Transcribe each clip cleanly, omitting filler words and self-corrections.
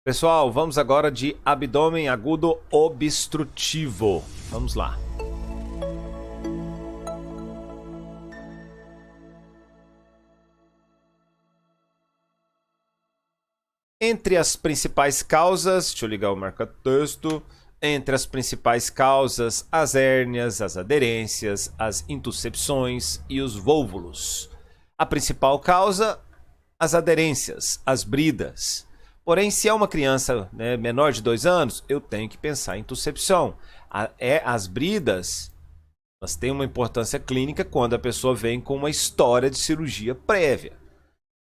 Pessoal, vamos agora de abdômen agudo obstrutivo. Vamos lá. Entre as principais causas, deixa eu ligar o marca-texto. Entre as principais causas, as hérnias, as aderências, as intuscepções e os vôvulos. A principal causa, as aderências, as bridas. Porém, se é uma criança menor de 2 anos, eu tenho que pensar em intuscepção. As bridas, elas têm uma importância clínica quando a pessoa vem com uma história de cirurgia prévia.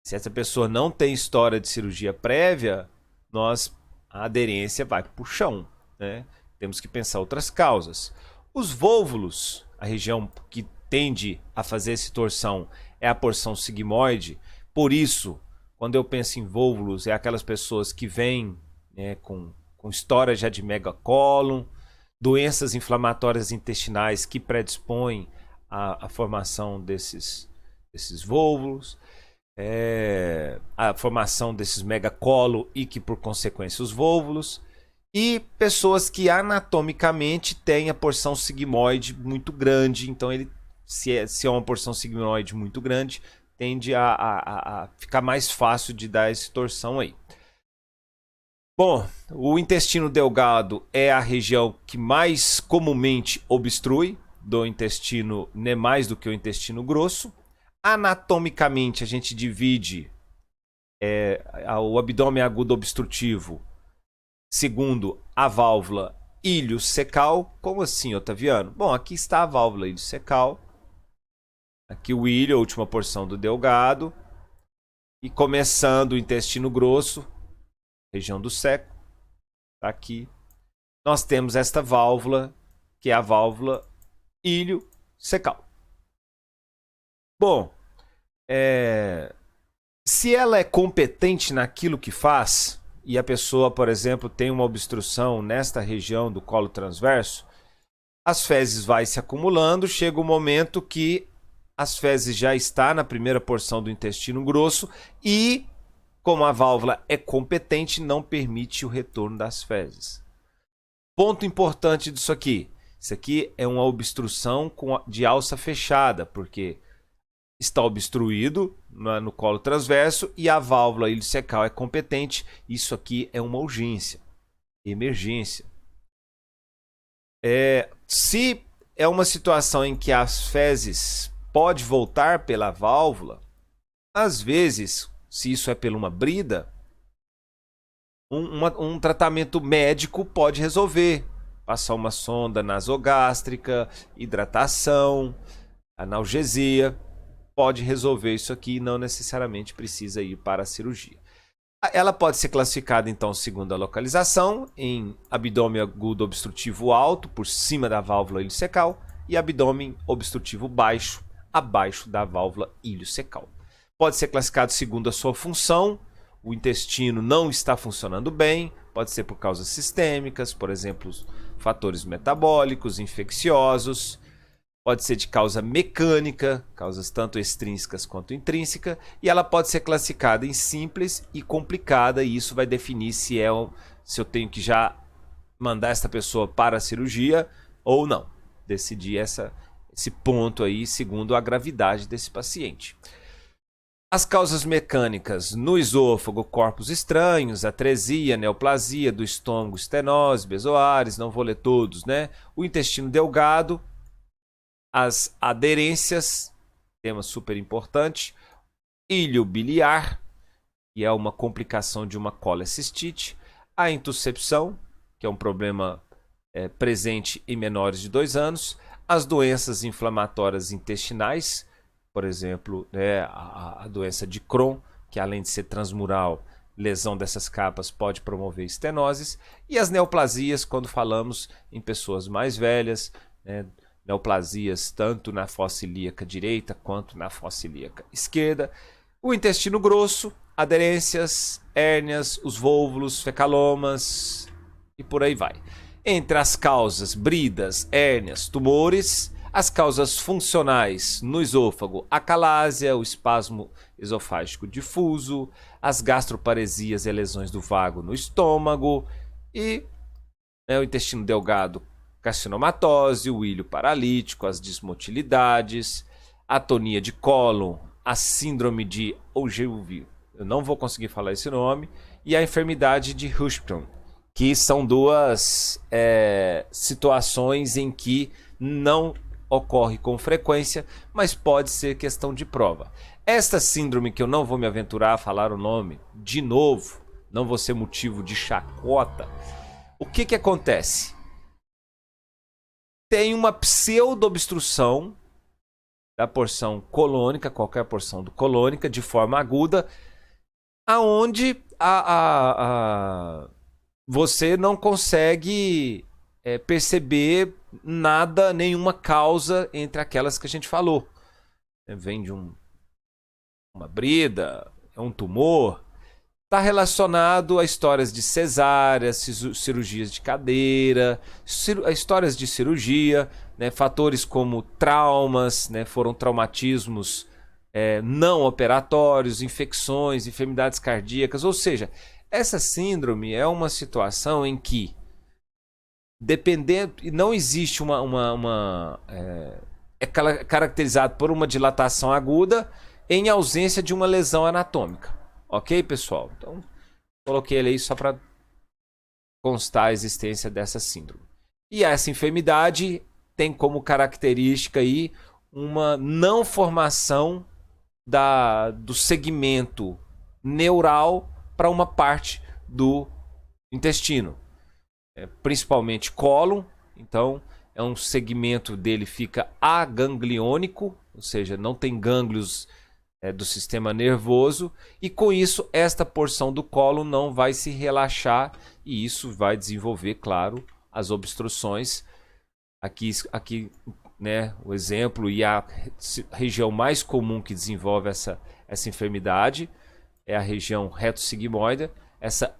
Se essa pessoa não tem história de cirurgia prévia, a aderência vai para o chão. Né? Temos que pensar outras causas. Os vôvulos, a região que tende a fazer essa torção é a porção sigmoide. Por isso, quando eu penso em vôvulos, é aquelas pessoas que vêm com história já de megacólon, doenças inflamatórias intestinais que predispõem à formação desses vôvulos, a formação desses megacolo e que por consequência os vôvulos, e pessoas que anatomicamente têm a porção sigmoide muito grande. Então se é uma porção sigmoide muito grande, tende a ficar mais fácil de dar essa torção aí. Bom, o intestino delgado é a região que mais comumente obstrui do intestino, mais do que o intestino grosso. Anatomicamente, a gente divide o abdômen agudo obstrutivo segundo a válvula ilho-secal. Como assim, Otaviano? Bom, aqui está a válvula ilho-secal. Aqui o ilho, a última porção do delgado. E começando o intestino grosso, região do seco. Tá aqui. Nós temos esta válvula, que é a válvula ilho-secal. Bom, se ela é competente naquilo que faz, e a pessoa, por exemplo, tem uma obstrução nesta região do colo transverso, as fezes vai se acumulando, chega o momento que as fezes já está na primeira porção do intestino grosso e, como a válvula é competente, não permite o retorno das fezes. Ponto importante disso aqui. Isso aqui é uma obstrução de alça fechada, porque está obstruído no colo transverso e a válvula ilho-secal é competente. Isso aqui é uma urgência, emergência. Se é uma situação em que as fezes pode voltar pela válvula, às vezes, se isso é por uma brida, um tratamento médico pode resolver. Passar uma sonda nasogástrica, hidratação, analgesia. Pode resolver isso aqui e não necessariamente precisa ir para a cirurgia. Ela pode ser classificada, então, segundo a localização, em abdômen agudo obstrutivo alto, por cima da válvula ilho-secal, e abdômen obstrutivo baixo, abaixo da válvula ilho-secal. Pode ser classificado segundo a sua função. O intestino não está funcionando bem, pode ser por causas sistêmicas, por exemplo, fatores metabólicos, infecciosos. Pode ser de causa mecânica, causas tanto extrínsecas quanto intrínsecas, e ela pode ser classificada em simples e complicada, e isso vai definir se eu tenho que já mandar essa pessoa para a cirurgia ou não. Decidir esse ponto aí segundo a gravidade desse paciente. As causas mecânicas no esôfago, corpos estranhos, atresia, neoplasia do estômago, estenose, bezoares, não vou ler todos, né? O intestino delgado, as aderências, tema super importante, ilho biliar, que é uma complicação de uma colecistite, a intuscepção, que é um problema presente em menores de 2 anos, as doenças inflamatórias intestinais, por exemplo, a doença de Crohn, que além de ser transmural, lesão dessas capas pode promover estenoses, e as neoplasias, quando falamos em pessoas mais velhas, neoplasias tanto na fossa ilíaca direita quanto na fossa ilíaca esquerda. O intestino grosso, aderências, hérnias, os vôvulos, fecalomas e por aí vai. Entre as causas, bridas, hérnias, tumores, as causas funcionais no esôfago, acalásia, o espasmo esofágico difuso, as gastroparesias e lesões do vago no estômago e o intestino delgado, carcinomatose, o ilho paralítico, as dismotilidades, a atonia de cólon, a síndrome de Ogilvie, eu não vou conseguir falar esse nome, e a enfermidade de Hirschsprung, que são duas situações em que não ocorre com frequência, mas pode ser questão de prova. Esta síndrome, que eu não vou me aventurar a falar o nome de novo, não vou ser motivo de chacota, o que acontece? Tem uma pseudo-obstrução da porção colônica, qualquer porção colônica, de forma aguda, aonde você não consegue perceber nada, nenhuma causa entre aquelas que a gente falou. Vem de uma brida, é um tumor, está relacionado a histórias de cesárea, cirurgias de cadeira, histórias de cirurgia, né, fatores como traumas, né, foram traumatismos não operatórios, infecções, enfermidades cardíacas, ou seja, essa síndrome é uma situação em que, dependendo, não existe é caracterizado por uma dilatação aguda em ausência de uma lesão anatômica. Ok, pessoal? Então, coloquei ele aí só para constar a existência dessa síndrome. E essa enfermidade tem como característica aí uma não formação do segmento neural para uma parte do intestino, principalmente cólon. Então é um segmento dele fica agangliônico, ou seja, não tem gânglios do sistema nervoso, e com isso esta porção do cólon não vai se relaxar e isso vai desenvolver, claro, as obstruções. Aqui, né, o exemplo e a região mais comum que desenvolve essa enfermidade é a região retossigmoide, essa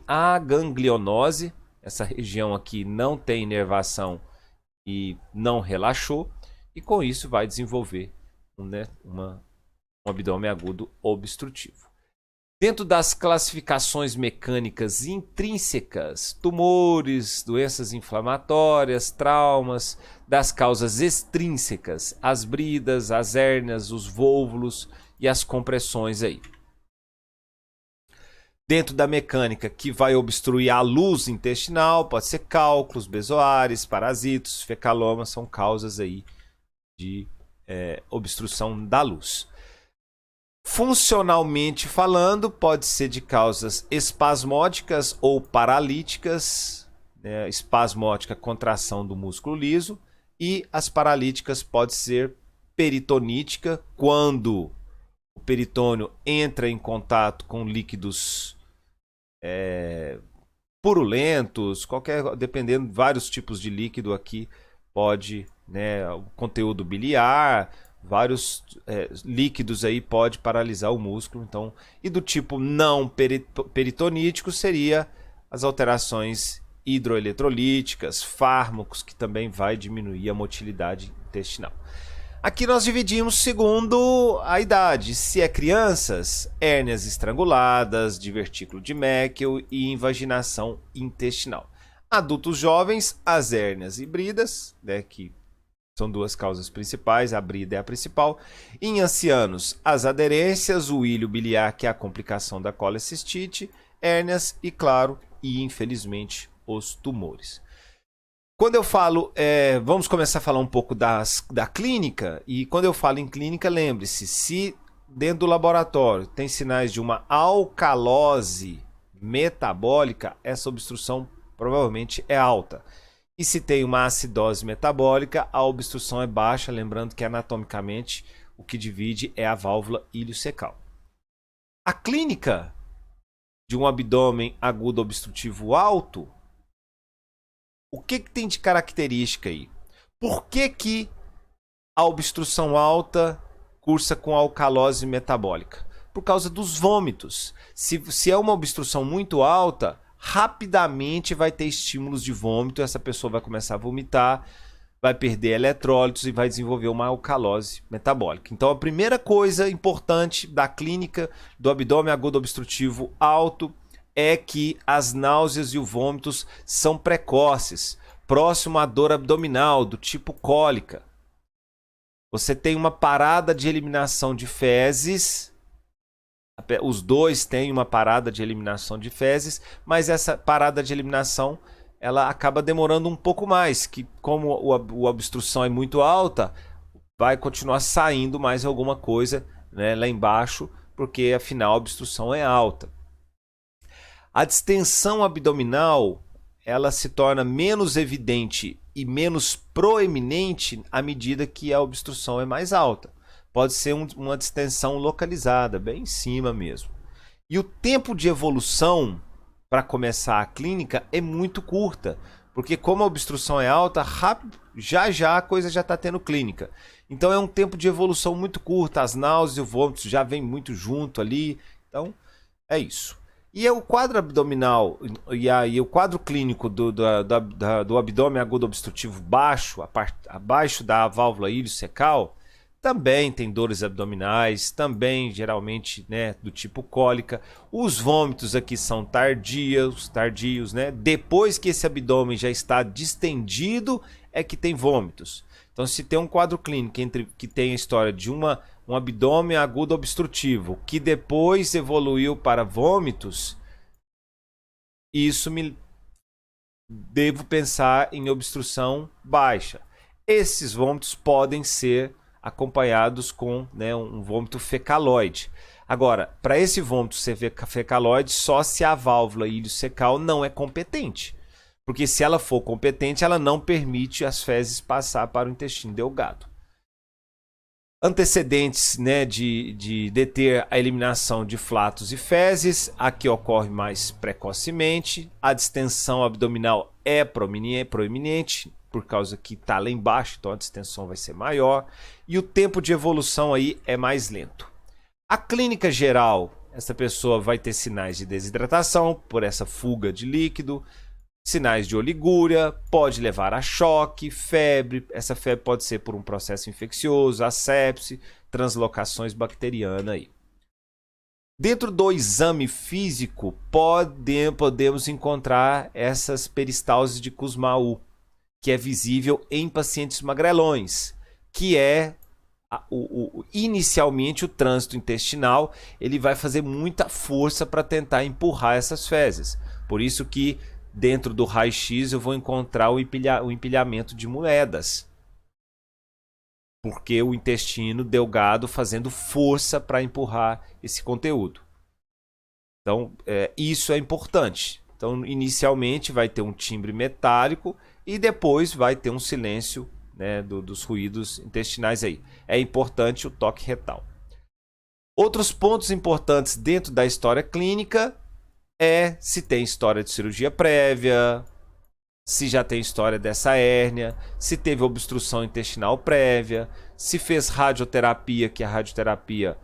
aganglionose. Essa região aqui não tem inervação e não relaxou, e com isso vai desenvolver um abdômen agudo obstrutivo. Dentro das classificações mecânicas intrínsecas, tumores, doenças inflamatórias, traumas, das causas extrínsecas, as bridas, as hérnias, os vôvulos e as compressões aí. Dentro da mecânica que vai obstruir a luz intestinal, pode ser cálculos, bezoares, parasitos, fecalomas, são causas aí de obstrução da luz. Funcionalmente falando, pode ser de causas espasmódicas ou paralíticas, né? Espasmódica, contração do músculo liso, e as paralíticas pode ser peritonítica, quando o peritônio entra em contato com líquidos purulentos, dependendo, vários tipos de líquido aqui pode, né, o conteúdo biliar, vários líquidos aí pode paralisar o músculo. Então, e do tipo não peritonítico seria as alterações hidroeletrolíticas, fármacos, que também vai diminuir a motilidade intestinal. Aqui nós dividimos segundo a idade. Se é crianças, hérnias estranguladas, divertículo de Meckel e invaginação intestinal. Adultos jovens, as hérnias híbridas, né, que são duas causas principais, a brida é a principal. Em ancianos, as aderências, o ilho biliar, que é a complicação da colecistite, hérnias e, claro, e infelizmente, os tumores. Quando eu falo, vamos começar a falar um pouco da clínica, e quando eu falo em clínica, lembre-se, se dentro do laboratório tem sinais de uma alcalose metabólica, essa obstrução provavelmente é alta. E se tem uma acidose metabólica, a obstrução é baixa, lembrando que anatomicamente o que divide é a válvula iliocecal. A clínica de um abdômen agudo obstrutivo alto, o que tem de característica aí? Por que a obstrução alta cursa com alcalose metabólica? Por causa dos vômitos. Se é uma obstrução muito alta, rapidamente vai ter estímulos de vômito, essa pessoa vai começar a vomitar. vai perder eletrólitos e vai desenvolver uma alcalose metabólica. Então a primeira coisa importante da clínica do abdômen agudo obstrutivo alto é que as náuseas e os vômitos são precoces, próximo à dor abdominal do tipo cólica. Você tem uma parada de eliminação de fezes, os dois têm uma parada de eliminação de fezes, mas essa parada de eliminação ela acaba demorando um pouco mais, que como a obstrução é muito alta, vai continuar saindo mais alguma coisa, né, lá embaixo, porque afinal a obstrução é alta. A distensão abdominal ela se torna menos evidente e menos proeminente à medida que a obstrução é mais alta. Pode ser uma distensão localizada, bem em cima mesmo. E o tempo de evolução para começar a clínica é muito curta, porque como a obstrução é alta, rápido, já a coisa já está tendo clínica. Então é um tempo de evolução muito curto, as náuseas e o vômito já vem muito junto ali. Então é isso. E o quadro abdominal e o quadro clínico do abdômen agudo obstrutivo baixo, abaixo da válvula iliocecal, também tem dores abdominais, também geralmente, né, do tipo cólica. Os vômitos aqui são tardios, né? Depois que esse abdômen já está distendido é que tem vômitos. Então se tem um quadro clínico que tem a história de um abdômen agudo obstrutivo que depois evoluiu para vômitos, isso me devo pensar em obstrução baixa. Esses vômitos podem ser acompanhados com, né, um vômito fecaloide. Agora, para esse vômito ser fecaloide, só se a válvula iliocecal não é competente. Porque se ela for competente, ela não permite as fezes passar para o intestino delgado. Antecedentes, né, de deter a eliminação de flatos e fezes, aqui ocorre mais precocemente. A distensão abdominal é proeminente, por causa que está lá embaixo, então a distensão vai ser maior. E o tempo de evolução aí é mais lento. A clínica geral, essa pessoa vai ter sinais de desidratação por essa fuga de líquido, sinais de oligúria, pode levar a choque, febre. Essa febre pode ser por um processo infeccioso, asepse, translocações bacterianas aí. Dentro do exame físico, podemos encontrar essas peristalses de Kussmaul, que é visível em pacientes magrelões, que é inicialmente o trânsito intestinal, ele vai fazer muita força para tentar empurrar essas fezes. Por isso que dentro do raio-x eu vou encontrar o empilhamento de moedas, porque o intestino delgado fazendo força para empurrar esse conteúdo. Então isso é importante. Então inicialmente vai ter um timbre metálico e depois vai ter um silêncio, né, dos ruídos intestinais aí. É importante o toque retal. Outros pontos importantes dentro da história clínica é se tem história de cirurgia prévia, se já tem história dessa hérnia, se teve obstrução intestinal prévia, se fez radioterapia, que a radioterapia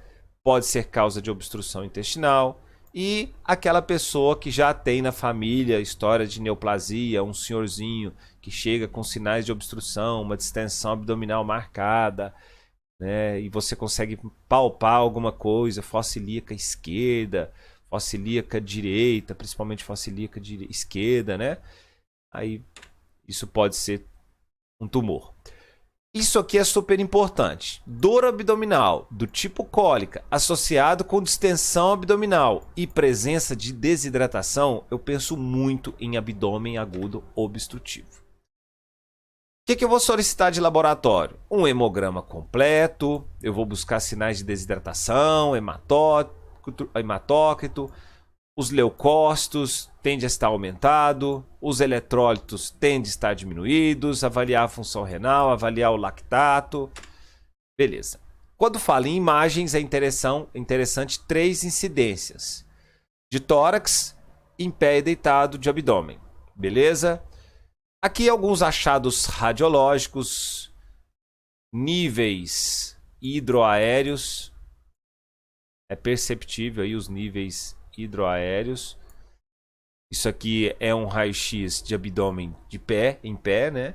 pode ser causa de obstrução intestinal, e aquela pessoa que já tem na família história de neoplasia, um senhorzinho que chega com sinais de obstrução, uma distensão abdominal marcada, né, e você consegue palpar alguma coisa, fossa ilíaca esquerda, fossa ilíaca direita, principalmente fossa ilíaca esquerda, né? Aí isso pode ser um tumor. Isso aqui é super importante. Dor abdominal do tipo cólica associado com distensão abdominal e presença de desidratação, eu penso muito em abdômen agudo obstrutivo. O que eu vou solicitar de laboratório? Um hemograma completo, eu vou buscar sinais de desidratação, hematócrito, os leucócitos tendem a estar aumentados, os eletrólitos tendem a estar diminuídos, avaliar a função renal, avaliar o lactato. Beleza. Quando falo em imagens, é interessante 3 incidências. De tórax, em pé e deitado, de abdômen. Beleza? Aqui alguns achados radiológicos, níveis hidroaéreos. É perceptível aí os níveis hidroaéreos. Isso aqui é um raio-x de abdômen de pé, em pé, né?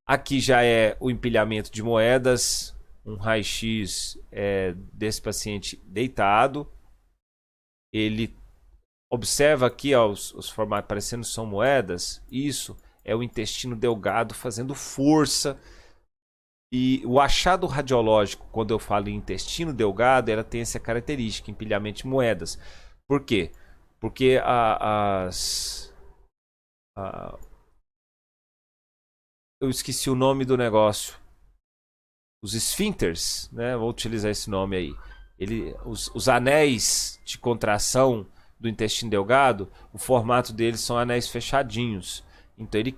Aqui já é o empilhamento de moedas, um raio-x desse paciente deitado. Ele observa aqui, ó, os formatos parecendo são moedas. Isso é o intestino delgado fazendo força. E o achado radiológico, quando eu falo em intestino delgado, ela tem essa característica, empilhamento de moedas. Por quê? Porque eu esqueci o nome do negócio. Os esfíncteres, né? Vou utilizar esse nome aí. Os anéis de contração do intestino delgado, o formato deles são anéis fechadinhos. Então ele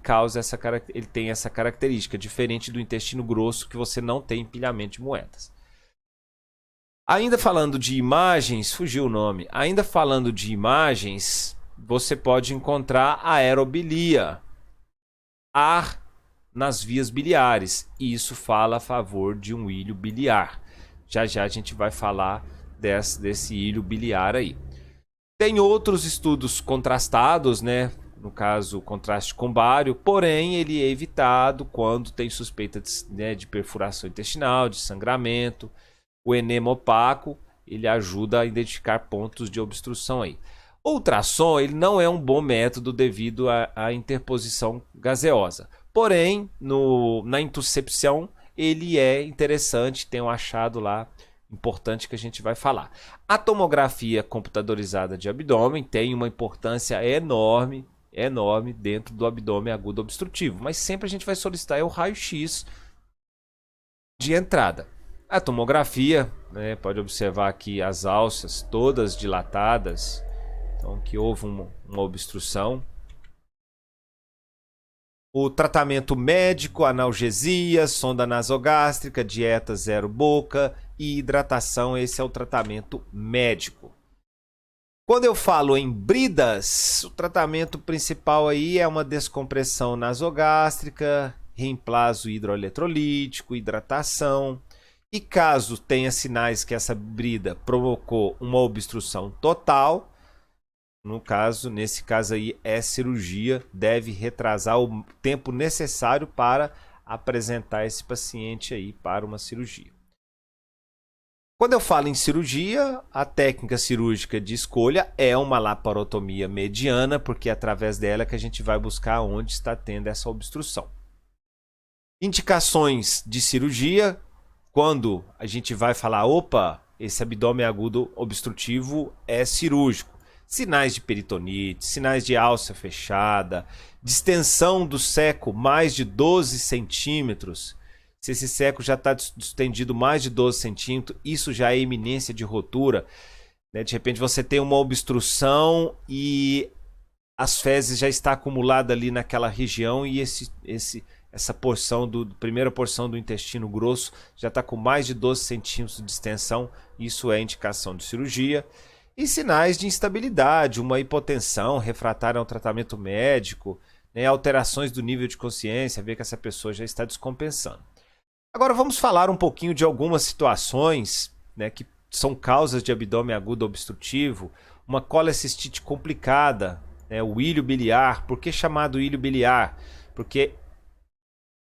tem essa característica, diferente do intestino grosso, que você não tem empilhamento de moedas. Ainda falando de imagens, fugiu o nome. Ainda falando de imagens, você pode encontrar aerobilia, ar nas vias biliares. E isso fala a favor de um ilho biliar. Já já a gente vai falar desse ilho biliar aí. Tem outros estudos contrastados, né? No caso, contraste com bário, porém ele é evitado quando tem suspeita de perfuração intestinal, de sangramento. O enema opaco, ele ajuda a identificar pontos de obstrução aí. O ultrassom, ele não é um bom método devido à interposição gaseosa. Porém, na intuscepção, ele é interessante, tem um achado lá importante que a gente vai falar. A tomografia computadorizada de abdômen tem uma importância enorme dentro do abdômen agudo obstrutivo, mas sempre a gente vai solicitar o raio-x de entrada. A tomografia, né, pode observar aqui as alças todas dilatadas, então que houve uma obstrução. O tratamento médico, analgesia, sonda nasogástrica, dieta zero boca e hidratação, esse é o tratamento médico. Quando eu falo em bridas, o tratamento principal aí é uma descompressão nasogástrica, reemplazo hidroeletrolítico, hidratação. E caso tenha sinais que essa brida provocou uma obstrução total, nesse caso aí é cirurgia, deve retrasar o tempo necessário para apresentar esse paciente aí para uma cirurgia. Quando eu falo em cirurgia, a técnica cirúrgica de escolha é uma laparotomia mediana, porque é através dela que a gente vai buscar onde está tendo essa obstrução. Indicações de cirurgia, quando a gente vai falar, opa, esse abdômen agudo obstrutivo é cirúrgico. Sinais de peritonite, sinais de alça fechada, distensão do seco mais de 12 centímetros. Se esse seco já está distendido mais de 12 centímetros, isso já é iminência de rotura. Né? De repente você tem uma obstrução e as fezes já está acumulada ali naquela região e essa primeira porção do intestino grosso já está com mais de 12 centímetros de distensão. Isso é indicação de cirurgia. E sinais de instabilidade, uma hipotensão refratária ao tratamento médico, né, alterações do nível de consciência, ver que essa pessoa já está descompensando. Agora vamos falar um pouquinho de algumas situações, né, que são causas de abdômen agudo obstrutivo, uma colecistite complicada, né, o ilho biliar. Por que chamado ilho biliar? Porque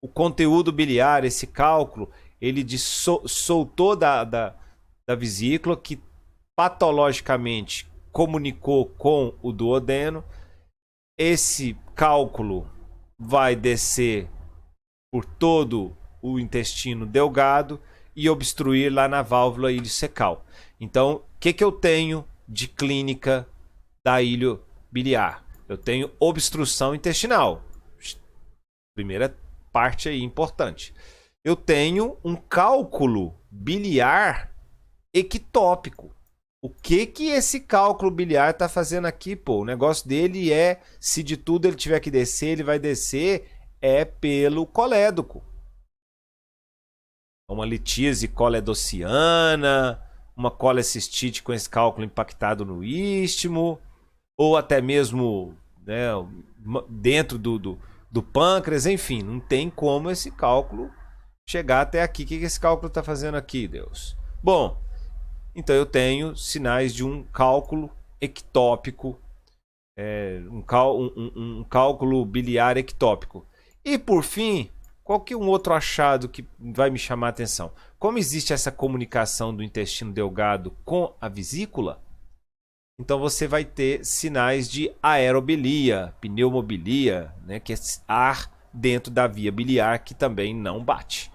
o conteúdo biliar, esse cálculo, ele soltou da vesícula, que patologicamente comunicou com o duodeno. Esse cálculo vai descer por todo o intestino delgado e obstruir lá na válvula iliocecal. Então, o que eu tenho de clínica da ilho biliar? Eu tenho obstrução intestinal. Primeira parte aí importante. Eu tenho um cálculo biliar ectópico. O que esse cálculo biliar está fazendo aqui, pô? O negócio dele é, se de tudo ele tiver que descer, ele vai descer pelo colédoco. Uma litíase coledociana, uma colecistite com esse cálculo impactado no istmo, ou até mesmo, né, dentro do pâncreas, enfim, não tem como esse cálculo chegar até aqui. O que esse cálculo está fazendo aqui, Deus? Bom, então eu tenho sinais de um cálculo ectópico, um cálculo biliar ectópico. E por fim, qual que é um outro achado que vai me chamar a atenção? Como existe essa comunicação do intestino delgado com a vesícula, então você vai ter sinais de aerobilia, pneumobilia, né, que é ar dentro da via biliar que também não bate.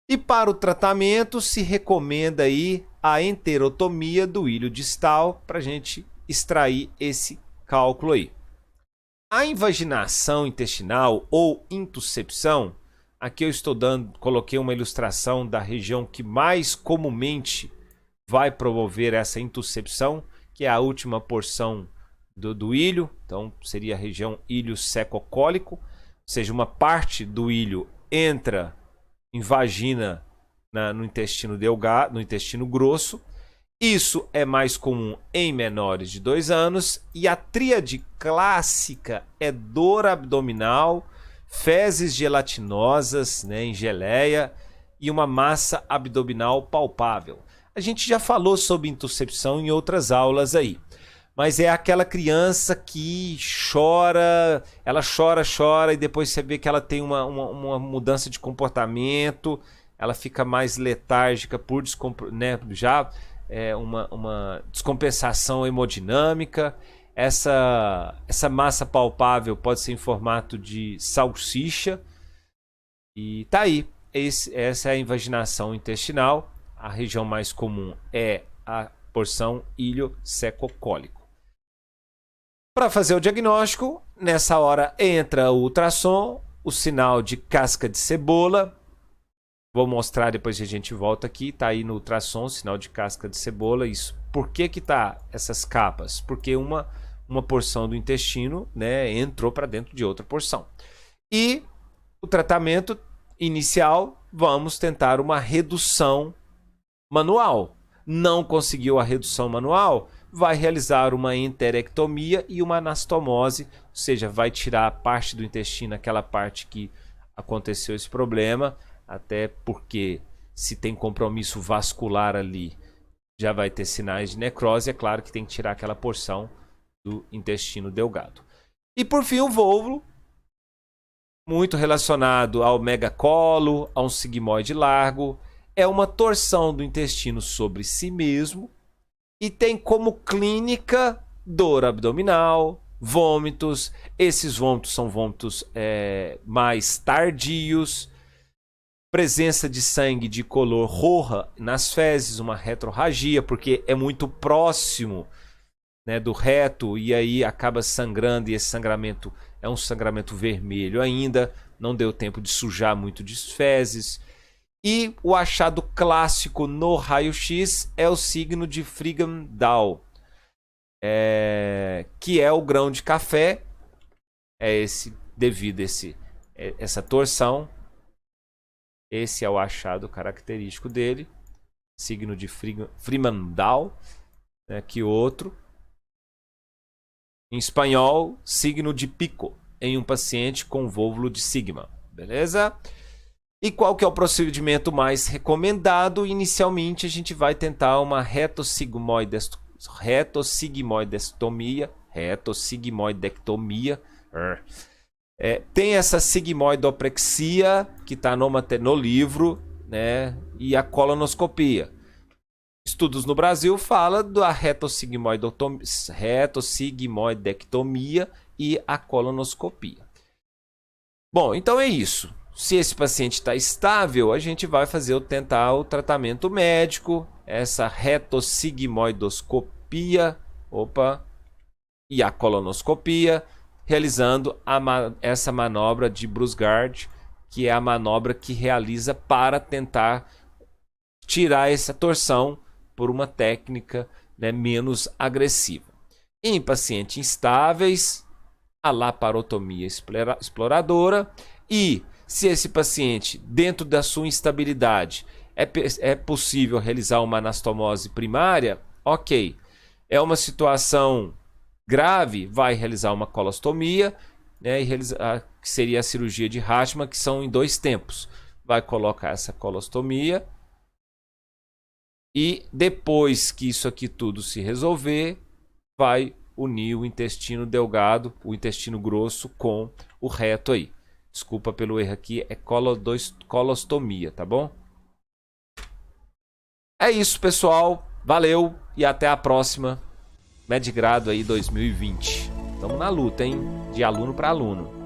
E para o tratamento se recomenda aí a enterotomia do ilho distal para a gente extrair esse cálculo aí. A invaginação intestinal ou intuscepção, aqui eu estou coloquei uma ilustração da região que mais comumente vai promover essa intuscepção, que é a última porção do ilho, então seria a região ilho secocólico, ou seja, uma parte do ilho entra em vagina no intestino delgado, no intestino grosso. Isso é mais comum em menores de 2 anos e a tríade clássica é dor abdominal, fezes gelatinosas, né, em geleia e uma massa abdominal palpável. A gente já falou sobre intuscepção em outras aulas aí, mas é aquela criança que chora, ela chora e depois você vê que ela tem uma mudança de comportamento, ela fica mais letárgica por né, já uma descompensação hemodinâmica. Essa massa palpável pode ser em formato de salsicha. E tá aí. Essa é a invaginação intestinal. A região mais comum é a porção ilho-secocólico. Para fazer o diagnóstico, nessa hora entra o ultrassom, o sinal de casca de cebola. Vou mostrar depois que a gente volta aqui. Tá aí no ultrassom, sinal de casca de cebola. Isso. Por que tá essas capas? Porque uma porção do intestino, né, entrou para dentro de outra porção. E o tratamento inicial, vamos tentar uma redução manual. Não conseguiu a redução manual, vai realizar uma enterectomia e uma anastomose, ou seja, vai tirar a parte do intestino, aquela parte que aconteceu esse problema, até porque se tem compromisso vascular ali, já vai ter sinais de necrose, é claro que tem que tirar aquela porção do intestino delgado. E por fim o vôvulo, muito relacionado ao megacolo, a um sigmoide largo, é uma torção do intestino sobre si mesmo e tem como clínica dor abdominal, vômitos. Esses vômitos são vômitos mais tardios, presença de sangue de color roxa nas fezes, uma retrorragia, porque é muito próximo, né, do reto e aí acaba sangrando, e esse sangramento é um sangramento vermelho ainda, não deu tempo de sujar muito de fezes. E o achado clássico no raio-x é o signo de Friedman-Dahl, que é o grão de café, devido a essa torção. Esse é o achado característico dele, signo de Friedman-Dahl, né, que outro. Em espanhol, signo de pico, em um paciente com vôvulo de sigma, beleza? E qual que é o procedimento mais recomendado? Inicialmente a gente vai tentar uma retossigmoidectomia. Tem essa sigmoidoprexia que está no livro, né? E a colonoscopia. Estudos no Brasil falam da retossigmoidectomia e a colonoscopia. Bom, então é isso. Se esse paciente está estável, a gente vai tentar o tratamento médico, essa retossigmoidoscopia, e a colonoscopia, realizando essa manobra de Brusgard, que é a manobra que realiza para tentar tirar essa torção por uma técnica, né, menos agressiva. Em pacientes instáveis, a laparotomia exploradora. E se esse paciente, dentro da sua instabilidade, é possível realizar uma anastomose primária, ok. É uma situação grave, vai realizar uma colostomia, né, que seria a cirurgia de Hartmann, que são em 2 tempos. Vai colocar essa colostomia e depois que isso aqui tudo se resolver, vai unir o intestino delgado, o intestino grosso com o reto aí. Desculpa pelo erro aqui, é colostomia, tá bom? É isso, pessoal. Valeu e até a próxima. Medgrado aí 2020. Tamo na luta, hein? De aluno para aluno.